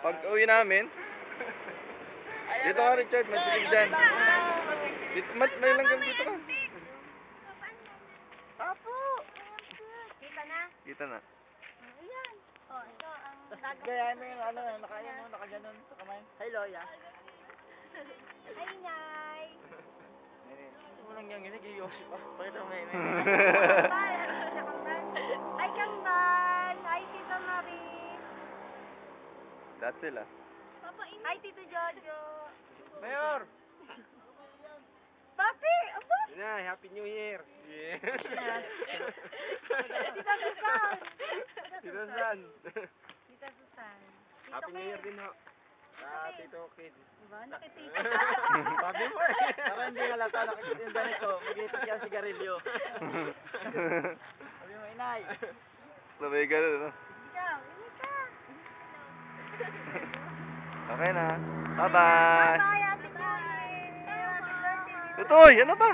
Pag uwi namin, dito ka Richard, may dilig dyan. May langgam dito ka. Opo. Kita na? Kita na. Ayan. Oh, ito ang... Gayahin mo yung ano, nakaganon sa kamay. Hi, Loya. Hi, Nay. Walang yang ini, giyosi pa. Pakita mo ngayon. Hi, Kambal. Hi, Tita Marie. That's sila. Hi, Tito Jojo. Mayor! Papi! Aba! Happy New Year! Yeah! Tita Susan. Tito San! Tita Susan. Happy New Year din ho! Tito Kid. Diba? Nakitita. Sabi mo eh! Para hindi halata, nakikita yung ganito. Mag-iipit yan sigarilyo. Sabi mo, inay! Sabay ganun, no? Ikaw, ini ka. Okay na. Bye-bye! Bye, Ate Chloe. Happy birthday. Tutoy, ano ba?